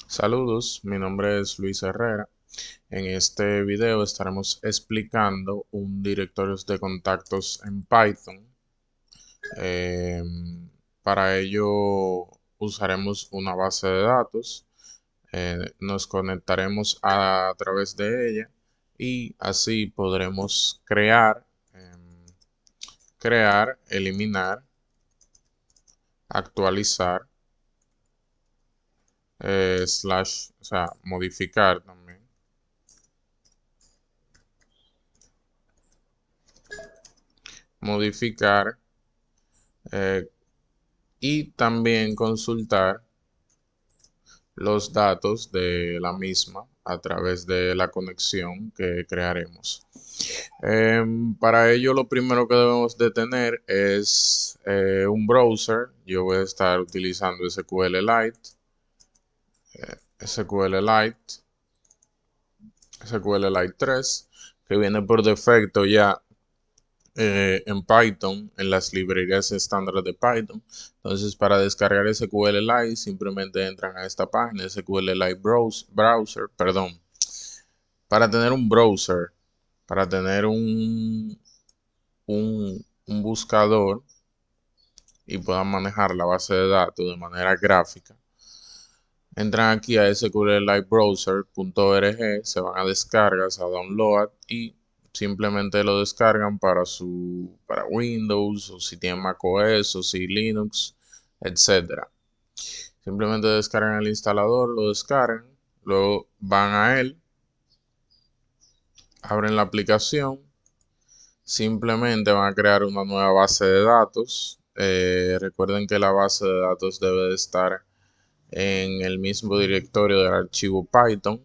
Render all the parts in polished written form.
Saludos, mi nombre es Luis Herrera. En este video estaremos explicando un directorio de contactos en Python. Para ello usaremos una base de datos. Nos conectaremos a través de ella y así podremos crear, eliminar, actualizar, o sea, modificar también. Modificar eh, y también consultar los datos de la misma a través de la conexión que crearemos. Para ello, lo primero que debemos de tener es un browser. Yo voy a estar utilizando SQLite, SQLite 3, que viene por defecto ya en Python, en las librerías estándares de Python. Entonces, para descargar SQLite, simplemente entran a esta página, SQLite Browser, perdón. Para tener un browser, para tener un buscador y puedan manejar la base de datos de manera gráfica, entran aquí a sqlitebrowser.org, se van a descargas, a download y simplemente lo descargan para Windows o si tienen macOS o si Linux, etcétera. Simplemente descargan el instalador, lo descargan, luego van a él, abren la aplicación, simplemente van a crear una nueva base de datos. Recuerden que la base de datos debe de estar en el mismo directorio del archivo Python.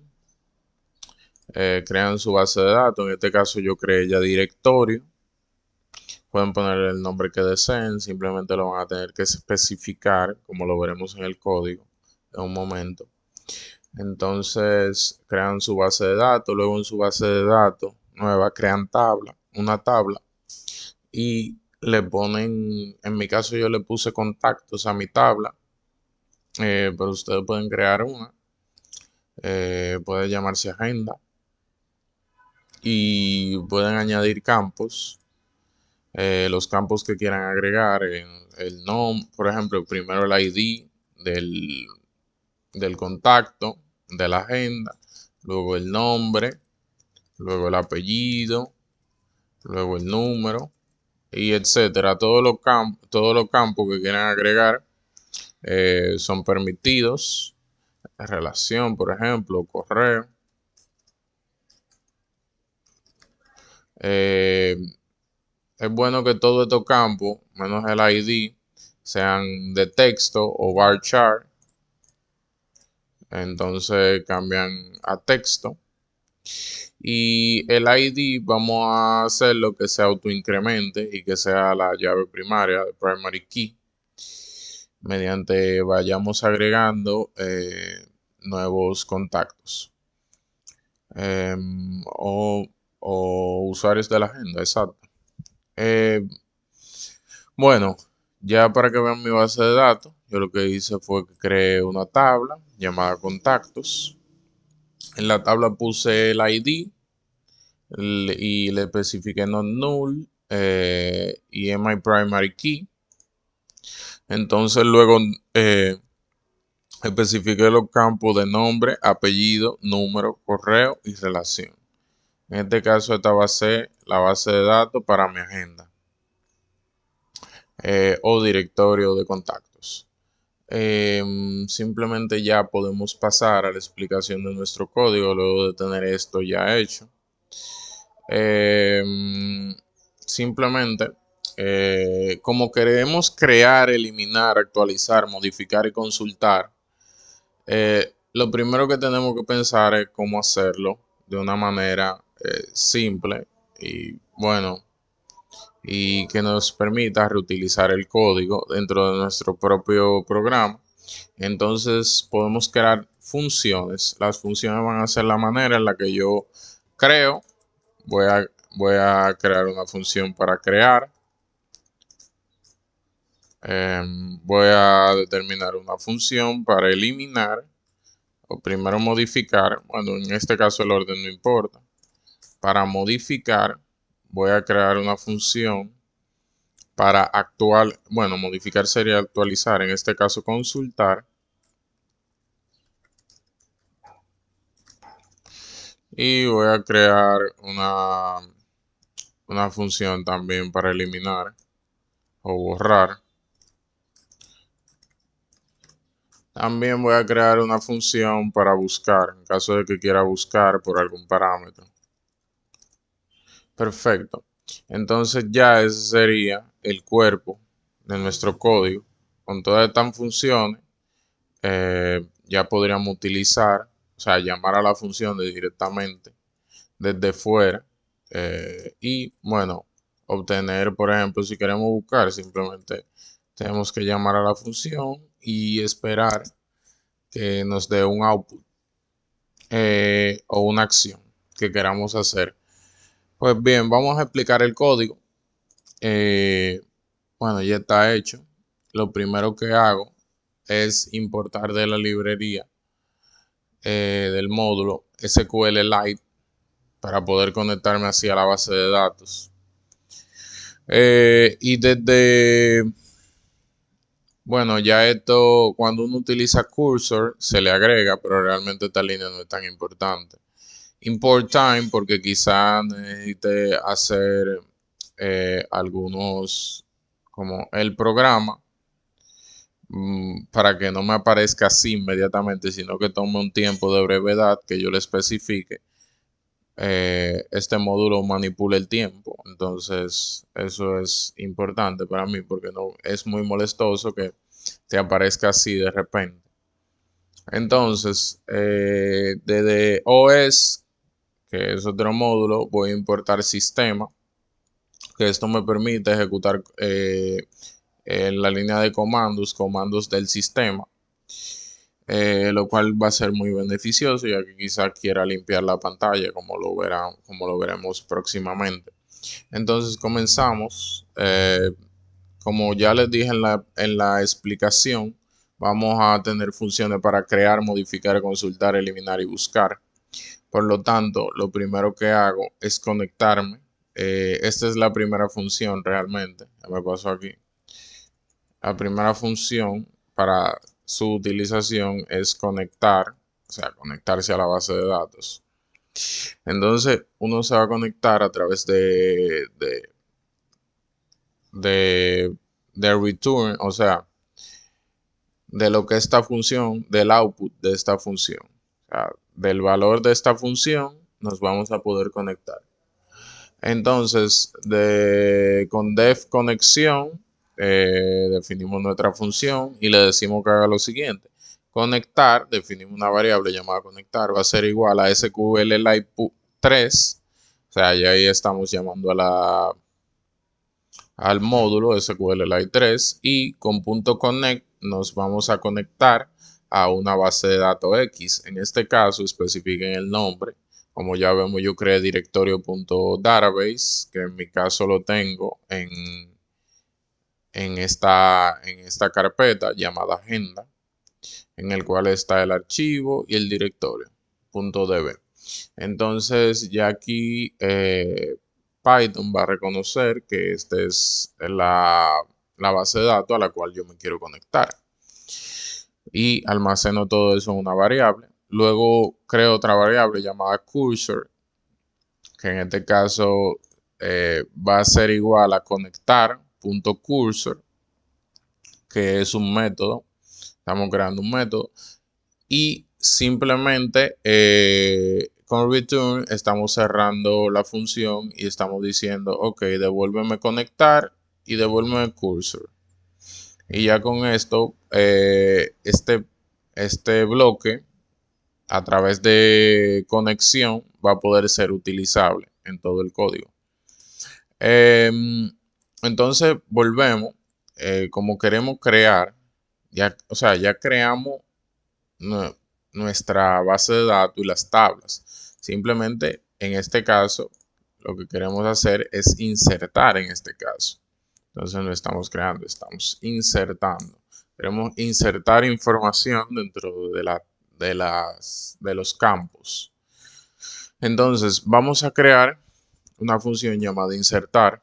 Crean su base de datos. En este caso yo creé ya directorio. Pueden poner el nombre que deseen. Simplemente lo van a tener que especificar, como lo veremos en el código en un momento. Entonces crean su base de datos. Luego en su base de datos nueva crean una tabla. Y le ponen, en mi caso yo le puse contactos a mi tabla. Pero ustedes pueden crear una. Puede llamarse agenda y pueden añadir campos, los campos que quieran agregar, el nombre, por ejemplo, primero el ID del, del contacto, de la agenda, luego el nombre, luego el apellido, luego el número y etcétera. Todos los campos que quieran agregar son permitidos. Relación, por ejemplo, correo. Eh, Es bueno que todos estos campos, menos el ID, sean de texto o varchar. Entonces cambian a texto. Y el ID vamos a hacer lo que se autoincremente y que sea la llave primaria, de primary key, mediante vayamos agregando nuevos contactos em, o, o usuarios de la agenda, exacto. Eh, Bueno, ya para que vean mi base de datos, yo lo que hice fue que creé una tabla llamada contactos. En la tabla puse el ID y le especifiqué not null y en my primary key. Entonces luego especifiqué los campos de nombre, apellido, número, correo y relación. En este caso esta va a ser la base de datos para mi agenda o directorio de contactos. Simplemente ya podemos pasar a la explicación de nuestro código luego de tener esto ya hecho. Em, Simplemente, como queremos crear, eliminar, actualizar, modificar y consultar, lo primero que tenemos que pensar es cómo hacerlo de una manera simple y bueno, y que nos permita reutilizar el código dentro de nuestro propio programa. Entonces podemos crear funciones. Las funciones van a ser la manera en la que yo creo. Voy a, voy a crear una función para crear. Voy a determinar una función para eliminar o primero modificar, bueno, en este caso el orden no importa. Para modificar, voy a crear una función para modificar sería actualizar, en este caso consultar. Y voy a crear una función también para eliminar o borrar. También voy a crear una función para buscar, en caso de que quiera buscar por algún parámetro. Perfecto. Entonces ya ese sería el cuerpo de nuestro código. Con todas estas funciones, ya podríamos utilizar, o sea, llamar a la función directamente desde fuera. Y bueno, obtener, por ejemplo, si queremos buscar, simplemente tenemos que llamar a la función y esperar que nos dé un output o una acción que queramos hacer. Pues bien, vamos a explicar el código. Eh, bueno, ya está hecho. Lo primero que hago es importar de la librería del módulo SQLite para poder conectarme así a la base de datos. Y bueno, ya esto, cuando uno utiliza cursor, se le agrega, pero realmente esta línea no es tan importante. Import time, porque quizá necesite hacer algunos, como el programa, para que no me aparezca así inmediatamente, sino que tome un tiempo de brevedad que yo le especifique. Este módulo manipula el tiempo, entonces eso es importante para mí porque no es muy molestoso que te aparezca así de repente. Entonces, desde OS, que es otro módulo, voy a importar sistema, que esto me permite ejecutar en la línea de comandos del sistema. Lo cual va a ser muy beneficioso ya que quizá quiera limpiar la pantalla como lo veremos próximamente. Entonces comenzamos. Como ya les dije en la explicación, vamos a tener funciones para crear, modificar, consultar, eliminar y buscar. Por lo tanto, lo primero que hago es conectarme. Esta es la primera función realmente. Ya me pasó aquí. La primera función para su utilización es conectar, o sea, conectarse a la base de datos. Entonces, uno se va a conectar a través de return, o sea, de lo que esta función, del output de esta función. O sea, del valor de esta función nos vamos a poder conectar. Entonces, con def conexión, definimos nuestra función y le decimos que haga lo siguiente. Conectar, definimos una variable llamada conectar, va a ser igual a SQLite 3. O sea, ya ahí estamos llamando al módulo SQLite 3 y con .connect nos vamos a conectar a una base de datos X. En este caso, especifiquen el nombre. Como ya vemos, yo creé directorio.database, que en mi caso lo tengo en esta carpeta llamada agenda, en el cual está el archivo y el directorio .db. Entonces, ya aquí Python va a reconocer que esta es la base de datos a la cual yo me quiero conectar. Y almaceno todo eso en una variable. Luego creo otra variable llamada cursor, que en este caso va a ser igual a conectar.cursor, que es un método. Estamos creando un método. Y simplemente con return estamos cerrando la función y estamos diciendo, ok, devuélveme conectar y devuélveme cursor. Y ya con esto, este bloque a través de conexión va a poder ser utilizable en todo el código. Entonces volvemos, como queremos crear, o sea, ya creamos nuestra base de datos y las tablas. Simplemente en este caso, lo que queremos hacer es insertar en este caso. Entonces no estamos creando, estamos insertando. Queremos insertar información dentro de los campos. Entonces, vamos a crear una función llamada insertar,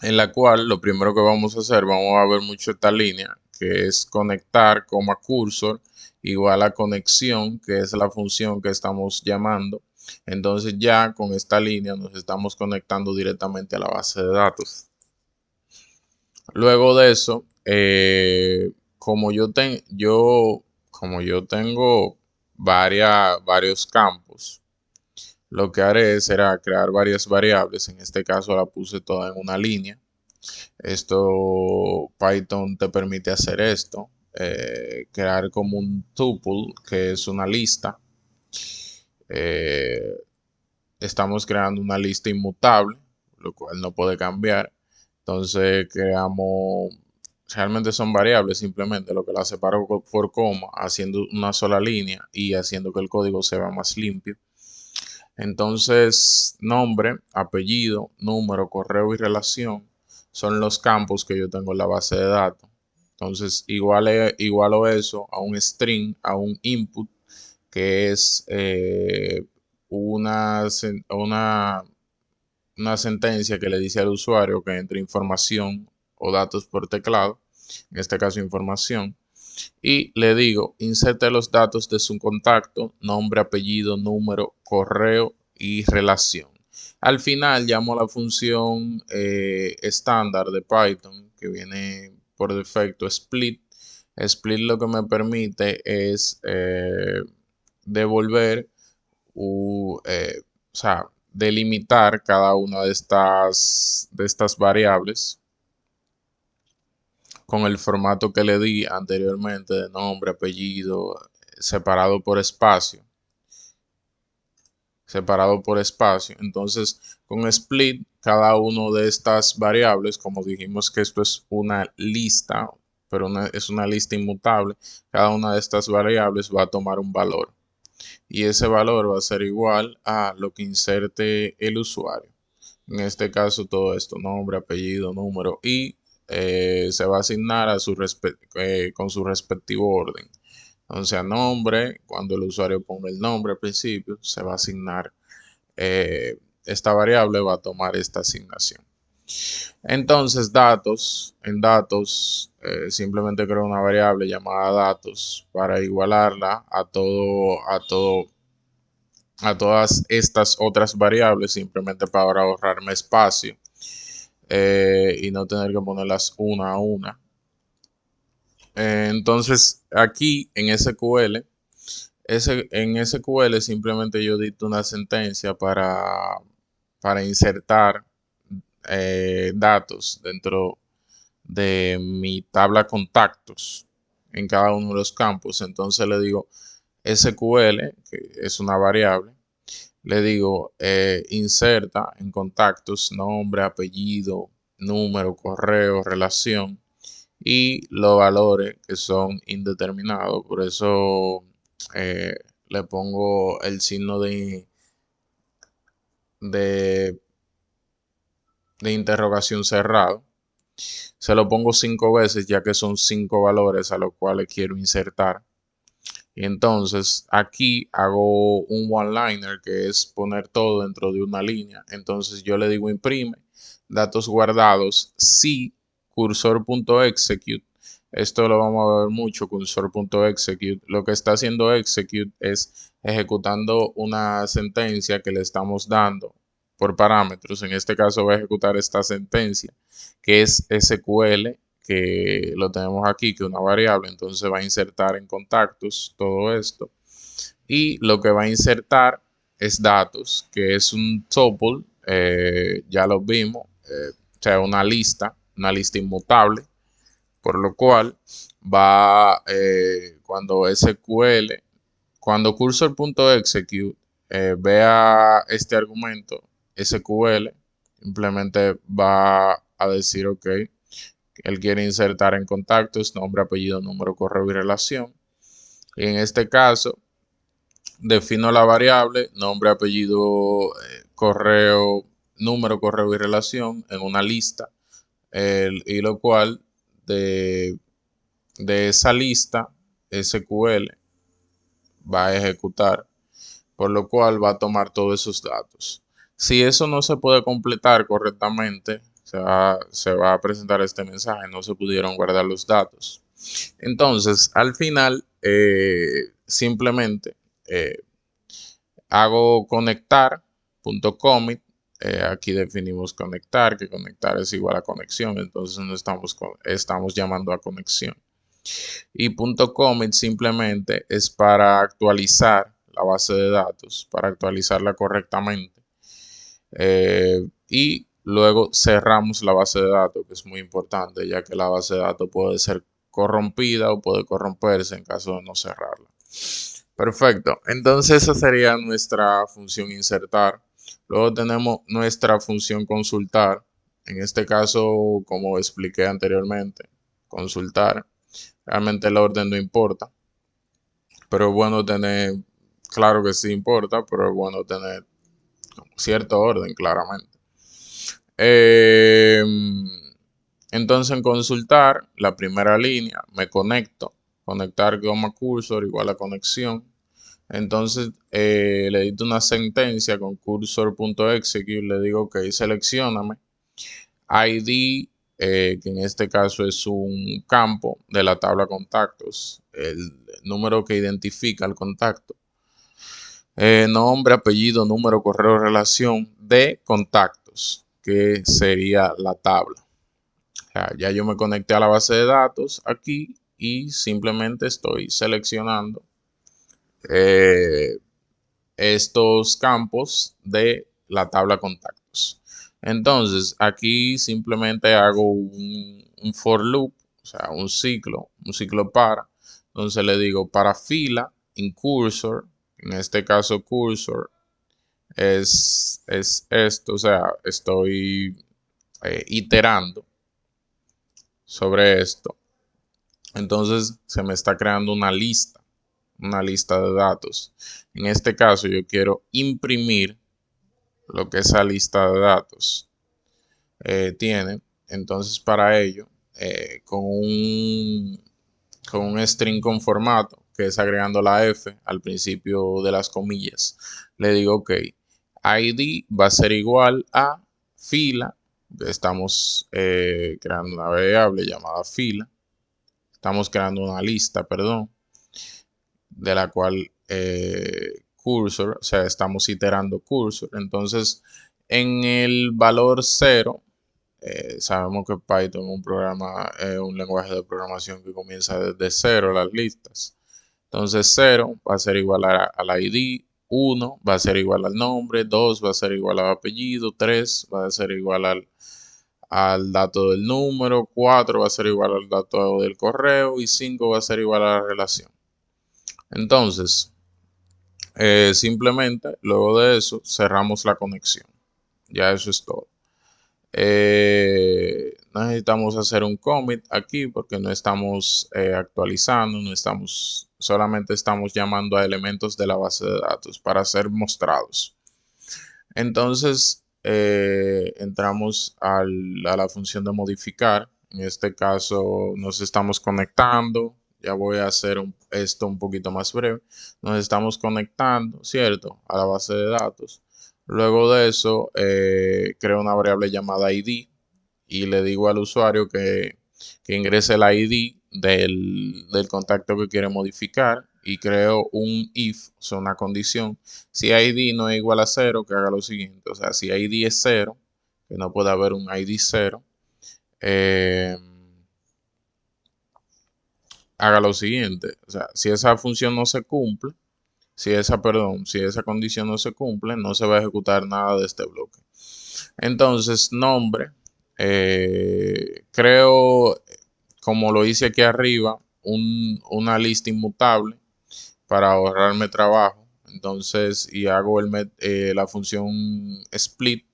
en la cual lo primero que vamos a hacer, vamos a ver mucho esta línea, que es conectar, cursor, igual a conexión, que es la función que estamos llamando. Entonces ya con esta línea nos estamos conectando directamente a la base de datos. Luego de eso, como yo tengo varios campos, lo que haré será crear varias variables. En este caso la puse toda en una línea. Python te permite hacer esto, crear como un tuple, que es una lista. Eh, Estamos creando una lista inmutable, lo cual no puede cambiar. Entonces realmente son variables, simplemente lo que las separo por coma, haciendo una sola línea y haciendo que el código se vea más limpio. Entonces, nombre, apellido, número, correo y relación son los campos que yo tengo en la base de datos. Entonces, igualo eso a un string, a un input, que es una sentencia que le dice al usuario que entre información o datos por teclado, en este caso información, y le digo, inserte los datos de su contacto, nombre, apellido, número, correo y relación. Al final llamo a la función estándar de Python que viene por defecto split. Split lo que me permite es devolver o sea, delimitar cada una de estas variables con el formato que le di anteriormente de nombre, apellido, separado por espacio. Separado por espacio. Entonces, con split, cada una de estas variables, como dijimos que esto es una lista, pero es una lista inmutable, cada una de estas variables va a tomar un valor. Y ese valor va a ser igual a lo que inserte el usuario. En este caso, todo esto, nombre, apellido, número, y se va a asignar con su respectivo orden. Entonces, a nombre, cuando el usuario ponga el nombre al principio, se va a asignar esta variable, va a tomar esta asignación. Entonces, en datos, simplemente creo una variable llamada datos para igualarla a todas estas otras variables, simplemente para ahorrarme espacio y no tener que ponerlas una a una. Entonces, aquí en SQL, en SQL simplemente yo dicto una sentencia para insertar datos dentro de mi tabla contactos en cada uno de los campos. Entonces le digo SQL, que es una variable, le digo inserta en contactos nombre, apellido, número, correo, relación y los valores que son indeterminados. Por eso eh, le pongo el signo de, de interrogación cerrado. Se lo pongo 5 veces ya que son 5 valores a los cuales quiero insertar. Y entonces aquí hago un one-liner que es poner todo dentro de una línea. Entonces yo le digo imprime datos guardados si cursor.execute. Esto lo vamos a ver mucho, cursor.execute. Lo que está haciendo execute es ejecutando una sentencia que le estamos dando por parámetros. En este caso va a ejecutar esta sentencia que es SQL, que lo tenemos aquí, que es una variable, entonces va a insertar en contactos todo esto. Y lo que va a insertar es datos, que es un tuple, ya lo vimos, o sea, una lista inmutable, por lo cual cuando cursor.execute vea este argumento SQL, simplemente va a decir ok. Él quiere insertar en contactos nombre, apellido, número, correo y relación. Y en este caso, defino la variable nombre, apellido, correo, número, correo y relación en una lista. Y lo cual de esa lista SQL va a ejecutar, por lo cual va a tomar todos esos datos. Si eso no se puede completar correctamente, se va a presentar este mensaje, no se pudieron guardar los datos. Entonces, al final, simplemente eh, hago conectar.commit. Aquí definimos conectar, que conectar es igual a conexión, entonces no estamos llamando a conexión. Y .commit simplemente es para actualizar la base de datos, para actualizarla correctamente. Y luego cerramos la base de datos, que es muy importante, ya que la base de datos puede ser corrompida o puede corromperse en caso de no cerrarla. Perfecto. Entonces esa sería nuestra función insertar. Luego tenemos nuestra función consultar. En este caso, como expliqué anteriormente, consultar. Realmente el orden no importa, pero es bueno tener, claro que sí importa, pero es bueno tener cierto orden, claramente. Eh, entonces en consultar, la primera línea, me conecto. Conectar coma cursor igual a conexión. Entonces le edito una sentencia con cursor.execute, le digo ok, seleccióname ID, que en este caso es un campo de la tabla contactos, el número que identifica el contacto. Nombre, apellido, número, correo, relación de contactos, que sería la tabla. O sea, ya yo me conecté a la base de datos aquí y simplemente estoy seleccionando eh, estos campos de la tabla contactos. Entonces, aquí simplemente hago un for loop, o sea, un ciclo para. Entonces le digo para fila, in cursor, en este caso cursor es esto, o sea, estoy iterando sobre esto. Entonces se me está creando una lista de datos. En este caso yo quiero imprimir lo que esa lista de datos tiene. Entonces para ello, con un string con formato, que es agregando la F al principio de las comillas, le digo ok, ID va a ser igual a fila. Estamos creando una variable llamada fila. Estamos creando una lista, perdón, de la cual cursor, o sea, estamos iterando cursor. Entonces, en el valor 0, sabemos que Python es un programa, un lenguaje de programación que comienza desde 0 las listas. Entonces 0 va a ser igual al ID, 1 va a ser igual al nombre, 2 va a ser igual al apellido, 3 va a ser igual al dato del número, 4 va a ser igual al dato del correo y 5 va a ser igual a la relación. Entonces, simplemente luego de eso cerramos la conexión. Ya eso es todo. No necesitamos hacer un commit aquí porque no estamos actualizando, no estamos, solamente estamos llamando a elementos de la base de datos para ser mostrados. Entonces, entramos a la función de modificar. En este caso, nos estamos conectando. Ya voy a hacer esto un poquito más breve. Nos estamos conectando, ¿cierto? A la base de datos. Luego de eso, creo una variable llamada ID y le digo al usuario que ingrese el ID del contacto que quiere modificar y creo un if, o sea, una condición. Si ID no es igual a 0, que haga lo siguiente. O sea, si ID es 0, que no puede haber un ID 0, eh, haga lo siguiente. O sea, si esa función no se cumple, si esa condición no se cumple, no se va a ejecutar nada de este bloque. Entonces, nombre, creo, como lo hice aquí arriba, una lista inmutable para ahorrarme trabajo. Entonces, y hago la función split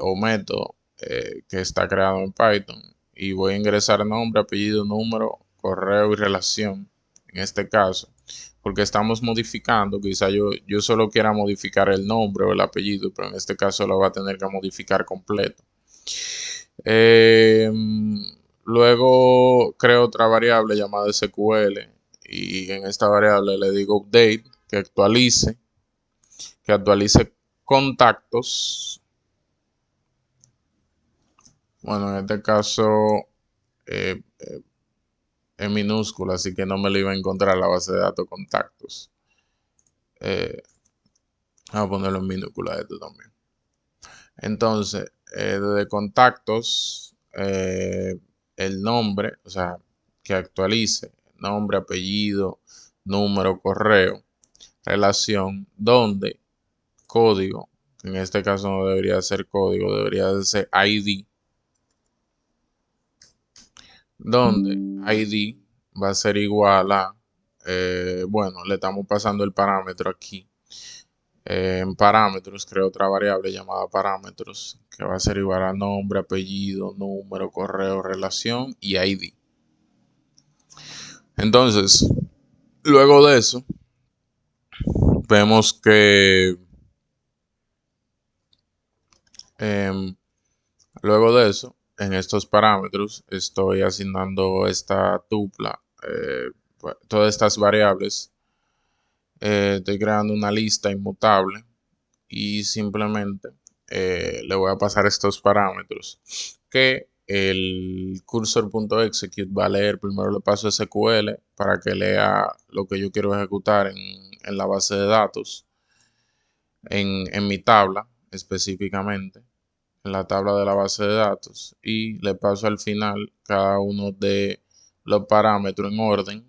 o método que está creado en Python. Y voy a ingresar nombre, apellido, número, correo y relación. En este caso, porque estamos modificando, quizá yo solo quiera modificar el nombre o el apellido, pero en este caso lo va a tener que modificar completo. Eh, Luego creo otra variable llamada SQL y en esta variable le digo update, que actualice contactos. Bueno, en este caso eh, es minúscula, así que no me lo iba a encontrar la base de datos contactos. Vamos a ponerlo en minúscula esto también. Entonces, desde contactos, el nombre, o sea, que actualice nombre, apellido, número, correo, relación, donde, código, en este caso no debería ser código, debería ser ID, donde ID va a ser igual a, bueno, le estamos pasando el parámetro aquí. En parámetros, creo otra variable llamada parámetros, que va a ser igual a nombre, apellido, número, correo, relación y ID. Entonces, luego de eso, vemos que em, luego de eso, en estos parámetros, estoy asignando esta tupla, todas estas variables. Estoy creando una lista inmutable y simplemente le voy a pasar estos parámetros que el cursor.execute va a leer. Primero le paso SQL para que lea lo que yo quiero ejecutar en la base de datos, en mi tabla específicamente, en la tabla de la base de datos, y le paso al final cada uno de los parámetros en orden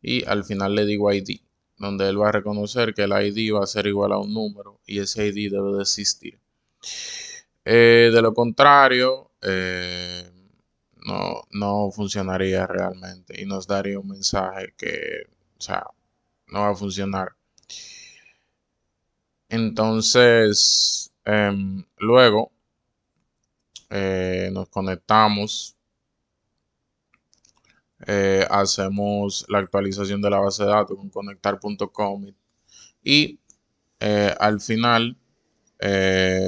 y al final le digo ID, donde él va a reconocer que el ID va a ser igual a un número y ese ID debe de existir. De lo contrario, no funcionaría realmente y nos daría un mensaje que, o sea, no va a funcionar. Entonces, luego nos conectamos, hacemos la actualización de la base de datos con conectar.com y al final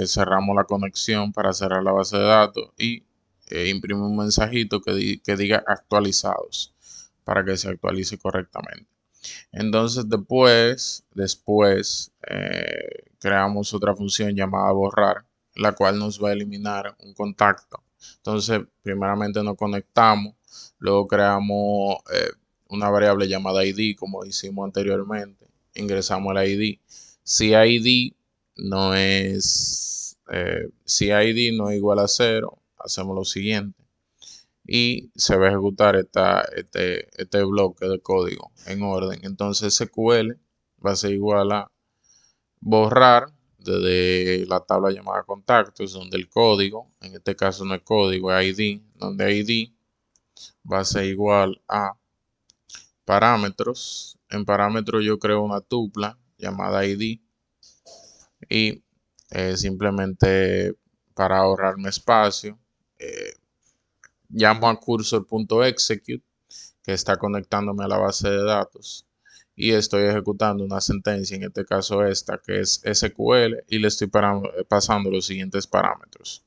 cerramos la conexión para cerrar la base de datos y imprime un mensajito que diga actualizados para que se actualice correctamente. Entonces después creamos otra función llamada borrar, la cual nos va a eliminar un contacto. Entonces, primeramente nos conectamos, luego creamos una variable llamada ID, como hicimos anteriormente, ingresamos el ID. Si ID si ID no es igual a 0, hacemos lo siguiente y se va a ejecutar este bloque de código en orden. Entonces SQL va a ser igual a borrar desde la tabla llamada contactos, donde el código, en este caso no es código, es ID, donde ID va a ser igual a parámetros. En parámetros yo creo una tupla llamada ID y simplemente para ahorrarme espacio, eh, llamo a cursor.execute que está conectándome a la base de datos y estoy ejecutando una sentencia, en este caso esta, que es SQL, y le estoy pasando los siguientes parámetros.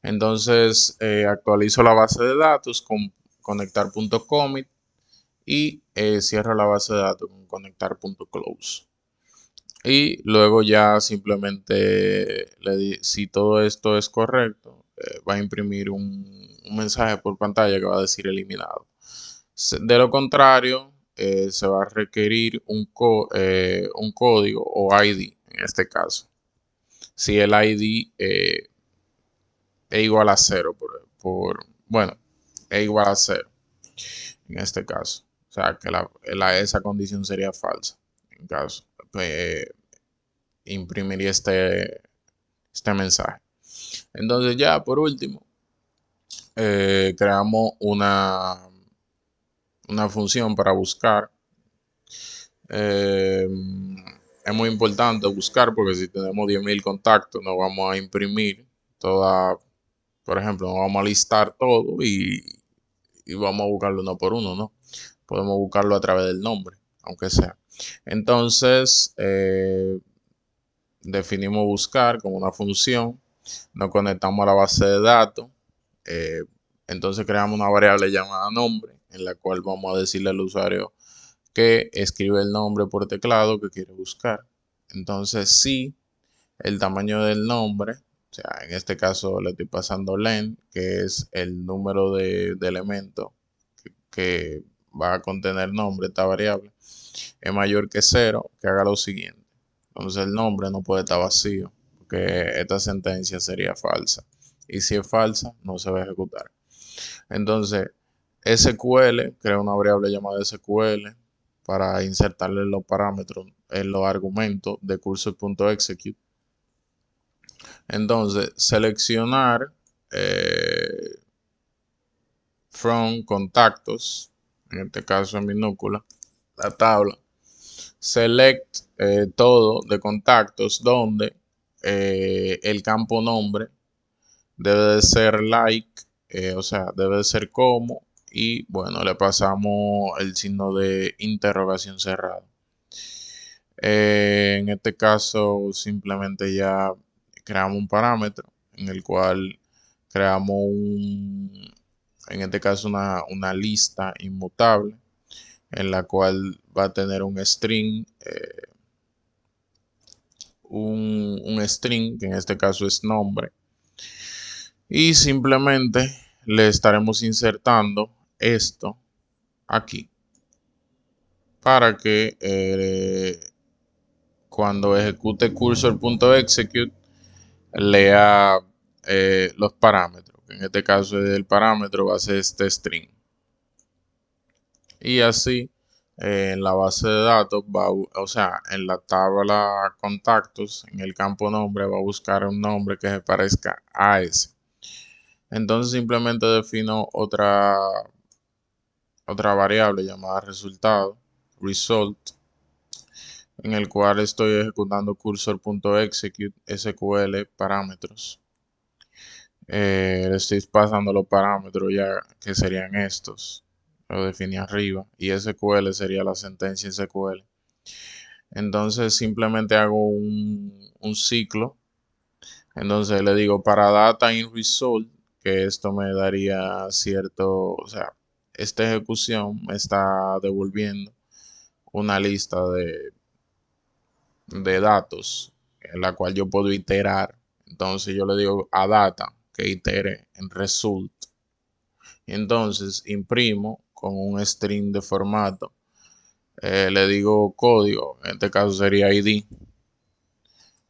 Entonces actualizo la base de datos con conectar.commit y cierro la base de datos con conectar.close. Y luego ya simplemente si todo esto es correcto, va a imprimir un mensaje por pantalla que va a decir eliminado. De lo contrario, se va a requerir un código o ID en este caso. Si el ID es igual a 0, bueno, es igual a 0 en este caso. O sea, que esa condición sería falsa. En caso, imprimiría este mensaje. Entonces ya por último, creamos una función para buscar. Eh, es muy importante buscar porque si tenemos 10.000 contactos no vamos a imprimir toda, por ejemplo, no vamos a listar todo y vamos a buscarlo uno por uno, ¿no? Podemos buscarlo a través del nombre, aunque sea. Entonces, definimos buscar como una función, nos conectamos a la base de datos, eh, entonces creamos una variable llamada nombre en la cual vamos a decirle al usuario que escribe el nombre por teclado que quiere buscar. Entonces, si el tamaño del nombre, o sea, en este caso le estoy pasando len, que es el número de elementos que va a contener nombre, esta variable, es mayor que cero, que haga lo siguiente. Entonces el nombre no puede estar vacío, porque esta sentencia sería falsa. Y si es falsa, no se va a ejecutar. Entonces, SQL crea una variable llamada SQL para insertarle los parámetros en los argumentos de cursor.execute. Entonces, seleccionar from contactos, en este caso en minúscula, la tabla. Select todo de contactos donde el campo nombre debe de ser like, o sea, debe de ser como, y bueno, le pasamos el signo de interrogación cerrado. En este caso, simplemente ya creamos un parámetro en el cual creamos en este caso, una lista inmutable en la cual va a tener un string, un string, que en este caso es nombre, y simplemente le estaremos insertando esto aquí para que cuando ejecute cursor.execute lea los parámetros, que en este caso el parámetro va a ser este string. Y así en la base de datos o sea, en la tabla contactos, en el campo nombre, va a buscar un nombre que se parezca a ese. Entonces simplemente defino otra variable llamada resultado, result, en el cual estoy ejecutando cursor.execute SQL parámetros. Le estoy pasando los parámetros ya que serían estos. Lo definí arriba y SQL sería la sentencia SQL. Entonces simplemente hago un ciclo. Entonces le digo para data in result, que esto me daría cierto, o sea, esta ejecución me está devolviendo una lista de datos en la cual yo puedo iterar. Entonces yo le digo a data que itere en result. Y entonces imprimo con un string de formato. Le digo código, en este caso sería ID.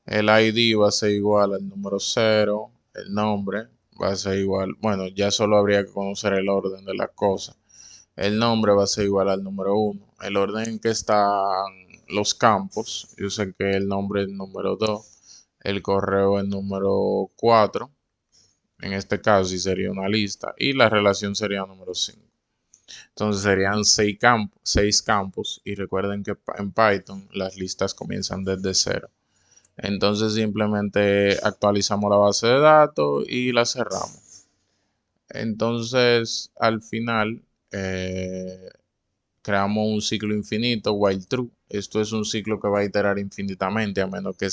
El ID va a ser igual al número 0, el nombre va a ser igual, bueno, ya solo habría que conocer el orden de las cosas. El nombre va a ser igual al número 1. El orden en que están los campos, yo sé que el nombre es el número 2, el correo es el número 4, en este caso sí sería una lista, y la relación sería número 5. Entonces serían 6 campos y recuerden que en Python las listas comienzan desde 0. Entonces simplemente actualizamos la base de datos y la cerramos. Entonces al final creamos un ciclo infinito while true. Esto es un ciclo que va a iterar infinitamente a menos que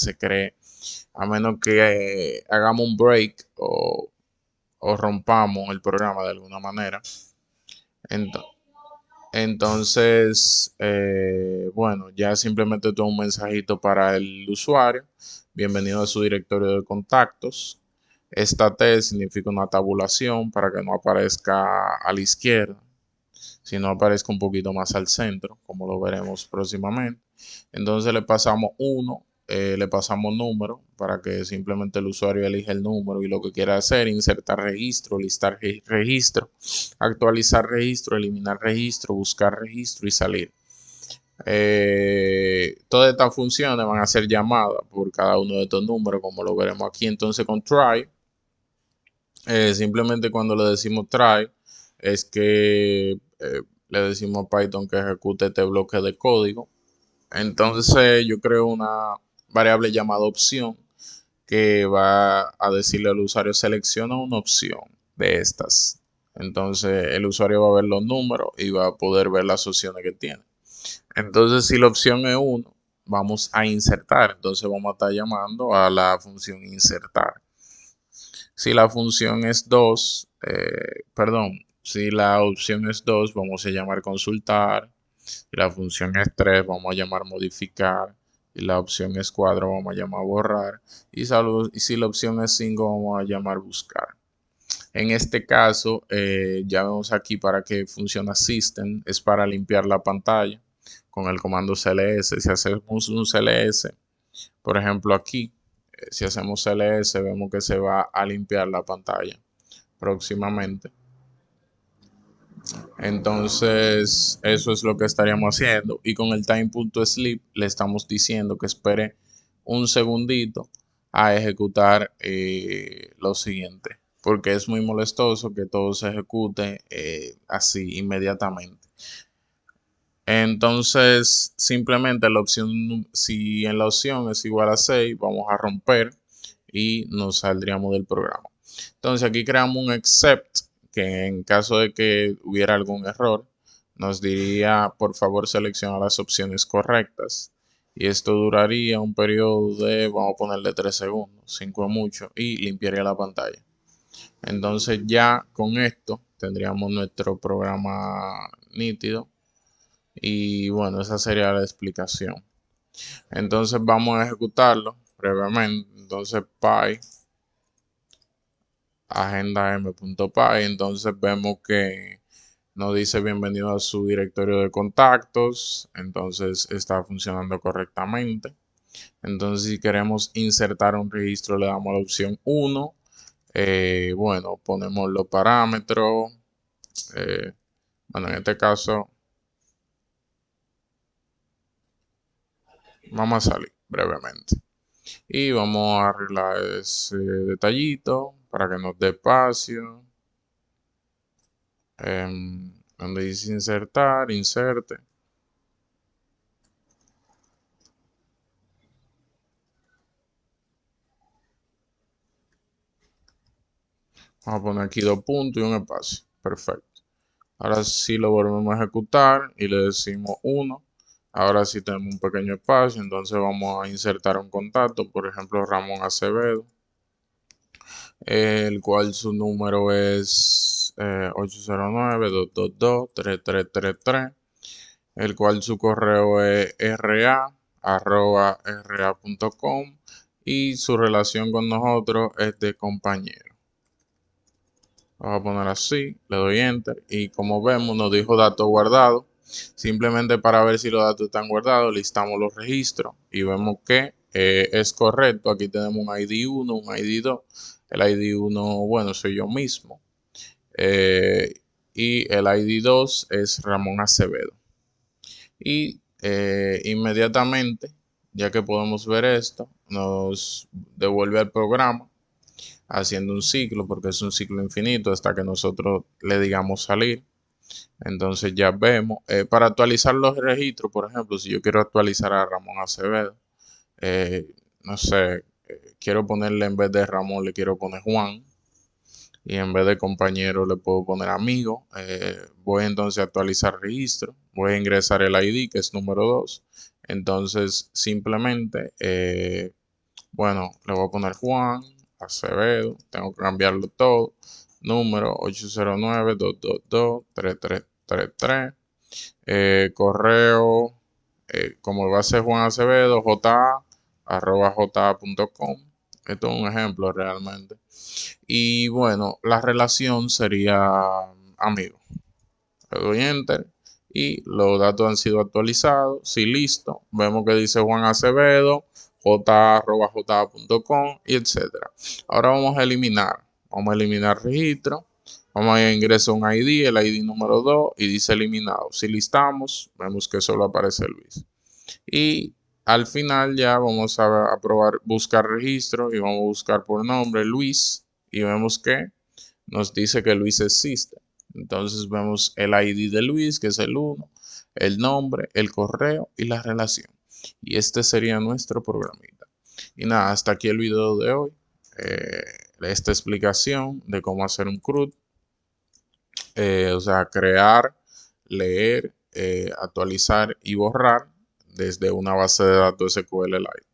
a menos que hagamos un break o rompamos el programa de alguna manera. Entonces, bueno, ya simplemente tengo un mensajito para el usuario. Bienvenido a su directorio de contactos. Esta T significa una tabulación para que no aparezca a la izquierda, sino aparezca un poquito más al centro, como lo veremos próximamente. Entonces le pasamos 1, le pasamos número para que simplemente el usuario elija el número y lo que quiera hacer, insertar registro, listar registro, actualizar registro, eliminar registro, buscar registro y salir. Todas estas funciones van a ser llamadas por cada uno de estos números, como lo veremos aquí. Entonces con try, simplemente cuando le decimos try, es que le decimos a Python que ejecute este bloque de código. Entonces yo creo una variable llamada opción que va a decirle al usuario selecciona una opción de estas. Entonces el usuario va a ver los números y va a poder ver las opciones que tiene. Entonces si la opción es 1, vamos a insertar. Entonces vamos a estar llamando a la función insertar. Si la función es 2, perdón, si la opción es 2, vamos a llamar consultar. Si la función es 3, vamos a llamar modificar. Y la opción es 4, vamos a llamar borrar. Y si la opción es 5, vamos a llamar buscar. En este caso, ya vemos aquí para qué funciona System, es para limpiar la pantalla con el comando cls. Si hacemos un cls, por ejemplo aquí, si hacemos cls, vemos que se va a limpiar la pantalla próximamente. Entonces, eso es lo que estaríamos haciendo. Y con el time.sleep le estamos diciendo que espere un segundito a ejecutar lo siguiente. Porque es muy molestoso que todo se ejecute así inmediatamente. Entonces, simplemente la opción, si en la opción es igual a 6, vamos a romper y nos saldríamos del programa. Entonces, aquí creamos un except que en caso de que hubiera algún error, nos diría, por favor, selecciona las opciones correctas. Y esto duraría un periodo de, vamos a ponerle 3 segundos, 5 es mucho, y limpiaría la pantalla. Entonces, ya con esto tendríamos nuestro programa nítido. Y bueno, esa sería la explicación. Entonces vamos a ejecutarlo brevemente. Entonces py agenda m.py. Entonces vemos que nos dice bienvenido a su directorio de contactos. Entonces está funcionando correctamente. Entonces si queremos insertar un registro le damos la opción 1. Bueno, ponemos los parámetros. Bueno, en este caso vamos a salir brevemente. Y vamos a arreglar ese detallito para que nos dé espacio. Donde dice insertar, inserte. Vamos a poner aquí 2 puntos y un espacio. Perfecto. Ahora sí lo volvemos a ejecutar y le decimos 1. Ahora sí tenemos un pequeño espacio, entonces vamos a insertar un contacto, por ejemplo Ramón Acevedo, el cual su número es 809-222-3333, el cual su correo es ra@ra.com y su relación con nosotros es de compañero. Vamos a poner así, le doy enter y como vemos nos dijo datos guardados. Simplemente para ver si los datos están guardados, listamos los registros y vemos que es correcto. Aquí tenemos un ID 1, un ID 2. El ID 1, bueno, soy yo mismo. Y el ID 2 es Ramón Acevedo. Y inmediatamente, ya que podemos ver esto, nos devuelve al programa haciendo un ciclo, porque es un ciclo infinito hasta que nosotros le digamos salir. Entonces ya vemos, para actualizar los registros, por ejemplo, si yo quiero actualizar a Ramón Acevedo, eh, no sé, quiero ponerle en vez de Ramón, le quiero poner Juan. Y en vez de compañero le puedo poner amigo. Voy entonces a actualizar registro. Voy a ingresar el ID que es número 2. Entonces simplemente, bueno, le voy a poner Juan Acevedo. Tengo que cambiarlo todo. Número 809-222-3333. Correo, como va a ser Juan Acevedo, ja@ja.com. Esto es un ejemplo realmente. Y bueno, la relación sería amigo. Le doy enter y los datos han sido actualizados. Sí, listo. Vemos que dice Juan Acevedo, j@j.com y etcétera. Ahora vamos a eliminar. Vamos a eliminar registro. Vamos a ingresar un ID, el ID número 2 y dice eliminado. Si listamos, vemos que solo aparece Luis. Y al final ya vamos a probar buscar registro y vamos a buscar por nombre Luis y vemos que nos dice que Luis existe. Entonces vemos el ID de Luis, que es el 1, el nombre, el correo y la relación. Y este sería nuestro programita. Y nada, hasta aquí el video de hoy. Esta explicación de cómo hacer un CRUD. O sea, crear, leer, actualizar y borrar desde una base de datos SQLite.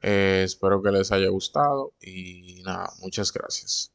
Espero que les haya gustado y nada, muchas gracias.